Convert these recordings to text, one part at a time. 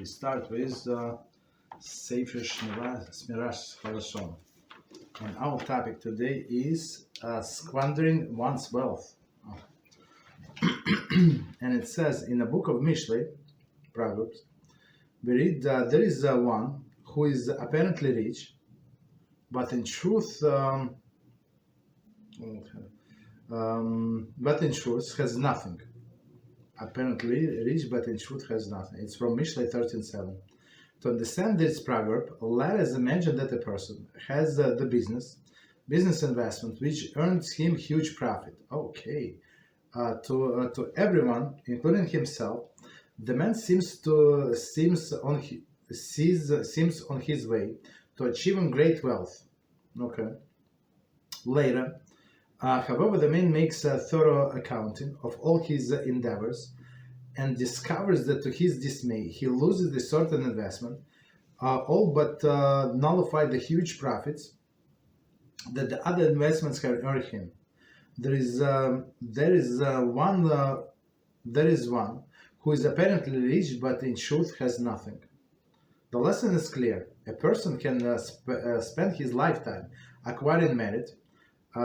we start with Sefer Shmiras Haloshon. And our topic today is squandering one's wealth. And it says in the book of Mishlei, Proverbs, we read there is one who is apparently rich, but in truth, has nothing. Apparently rich, but in truth has nothing. It's from Mishlei 13:7. To understand this proverb, let us imagine that a person has the business investment, which earns him huge profit. Okay. To everyone, including himself, the man seems on his way to achieving great wealth. Okay. Later, however, the man makes a thorough accounting of all his endeavors and discovers that to his dismay he loses the certain investment, all but nullify the huge profits that the other investments have earned him. There is one who is apparently rich but in truth has nothing. The lesson is clear. A person can spend his lifetime acquiring merit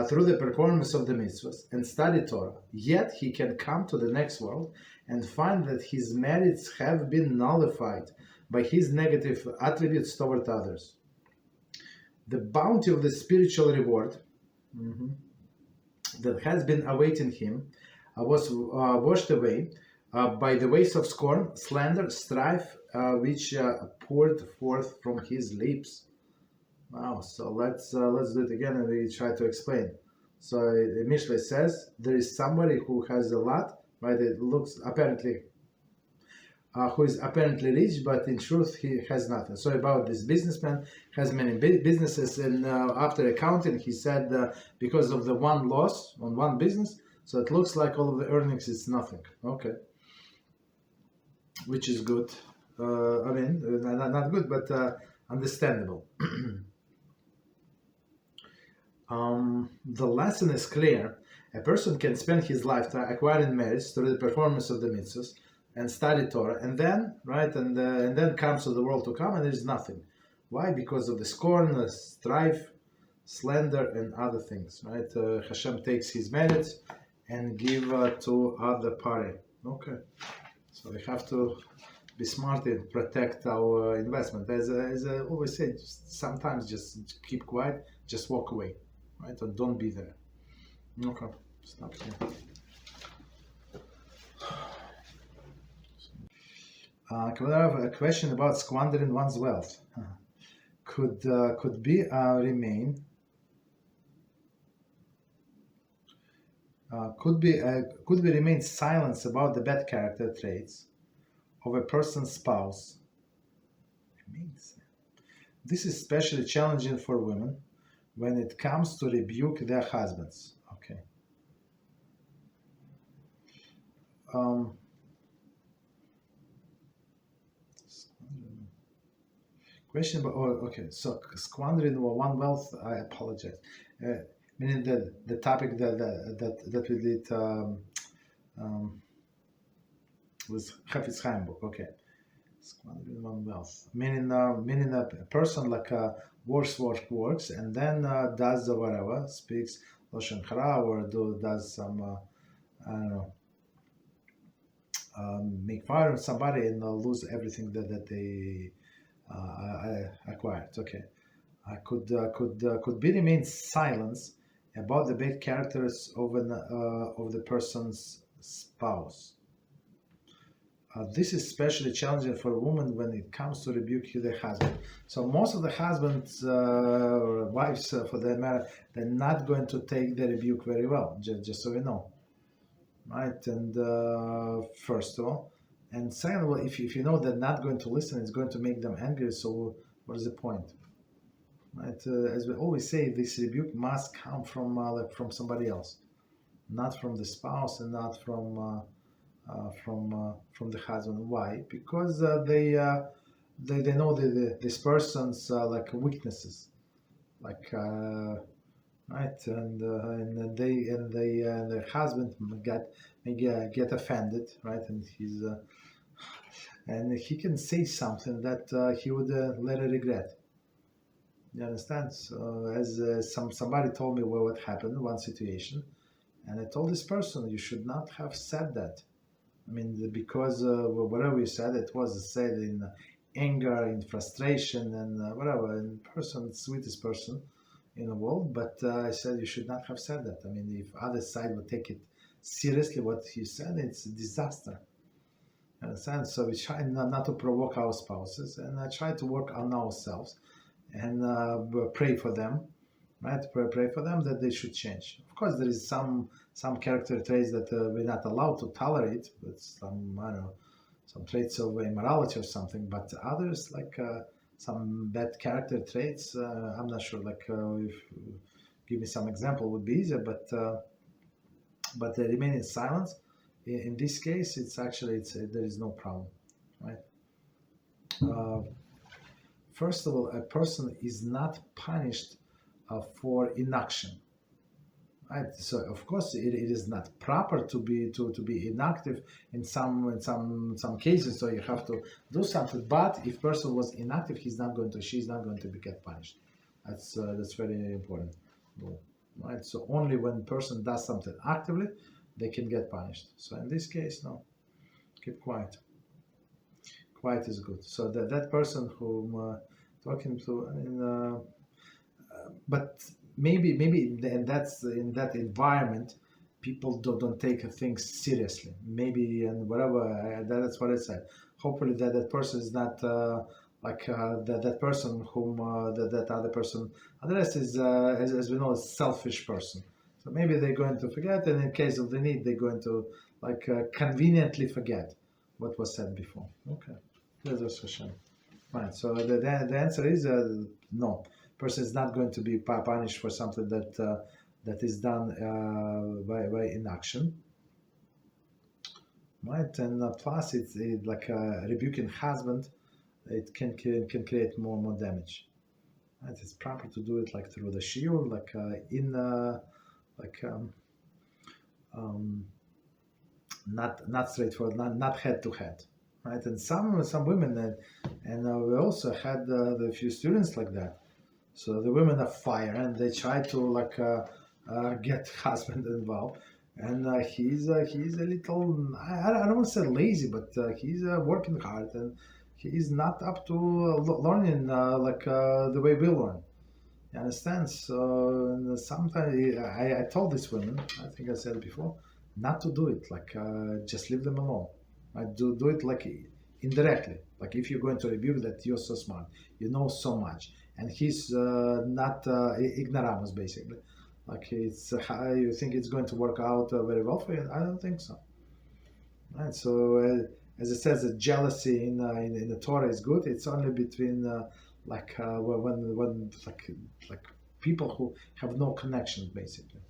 through the performance of the mitzvahs and study Torah, yet he can come to the next world and find that his merits have been nullified by his negative attributes toward others. The bounty of the spiritual reward that has been awaiting him was washed away by the waves of scorn, slander, strife, which poured forth from his lips. Wow, so let's do it again and we try to explain. So Mishlei says there is somebody who has a lot, right? It looks apparently, who is apparently rich, but in truth he has nothing. So about this businessman has many businesses, and after accounting, he said because of the one loss on one business, so it looks like all of the earnings is nothing. Okay, which is good. I mean, not good, but understandable. The lesson is clear. A person can spend his lifetime acquiring merits through the performance of the mitzvahs and study Torah, and then and then comes to the world to come, and there is nothing. Why? Because of the scorn, the strife, slander, and other things. Right? Hashem takes his merits and give to other party. Okay, so we have to be smart and protect our investment. As I always say, sometimes just keep quiet, just walk away. Right? Or don't be there. Okay, stop here. Can I have a question about squandering one's wealth? Could we remain silent about the bad character traits of a person's spouse? This is especially challenging for women when it comes to rebuke their husbands. Okay. Question about, so squandering one wealth, I apologize. Meaning the topic that we did with Chofetz Chaim book, okay. Squandering one wealth. Meaning a person like works, and then does whatever, speaks Lashon Hara, or does some, I don't know, make fire on somebody and lose everything that they acquired. Okay, could be remain silence about the bad characters of the person's spouse. This is especially challenging for a woman when it comes to rebuke their husband. So most of the husbands or wives, for that matter, they're not going to take the rebuke very well. Just so we know, right? And first of all. And second of all, if you know they're not going to listen, it's going to make them angry, so what is the point? Right? As we always say, this rebuke must come from somebody else, not from the spouse and not from the husband. Why? Because they know this person's like weaknesses, like right, and the husband may get offended, right, and he's and he can say something that he would later regret. You understand? So as somebody told me what happened, one situation, and I told this person, you should not have said that. I mean, because whatever you said, it was said in anger, in frustration, and whatever. In person, sweetest person in the world, but I said you should not have said that. I mean, if other side would take it seriously, what he said, it's a disaster. Understand? So we try not to provoke our spouses, and I try to work on ourselves and pray for them, right? Pray for them that they should change. Of course, there is some character traits that we're not allowed to tolerate, but some, I don't know, some traits of immorality or something. But others, like some bad character traits, I'm not sure. Like, if give me some example would be easier, but they remain in silence. In this case, it's actually there is no problem, right? First of all, a person is not punished for inaction, right? So of course it is not proper to be inactive in some cases. So you have to do something. But if person was inactive, she's not going to get punished. That's very important, right? So only when person does something actively, they can get punished. So in this case, no, keep quiet. Quiet is good. So that person whom talking to, I mean, but maybe in that environment, people don't take things seriously. Maybe and whatever. That's what I said. Hopefully that person is not like that person whom that other person addressed is as we know, a selfish person. So maybe they're going to forget, and in case of the need, they're going to conveniently forget what was said before. Okay, BeEzrat HaShem. Right. So the answer is no. Person is not going to be punished for something that is done by inaction. Right, and plus it's like rebuking husband. It can create more damage. Right, it's proper to do it like through the shiur, like not straightforward, not head to head. Right, and some women, and we also had the few students like that. So the women are fire, and they try to get husband involved, and he's a little, I don't want to say lazy, but he's working hard, and he's not up to learning the way we learn. You understand? So sometimes I told this woman, I think I said it before, not to do it. Just leave them alone. Right? Do it like indirectly. Like if you're going to rebuke that, you're so smart, you know so much, and he's not ignoramus basically. Like it's you think it's going to work out very well for you? I don't think so. Right. So as it says, that jealousy in the Torah is good. It's only between when people who have no connection basically.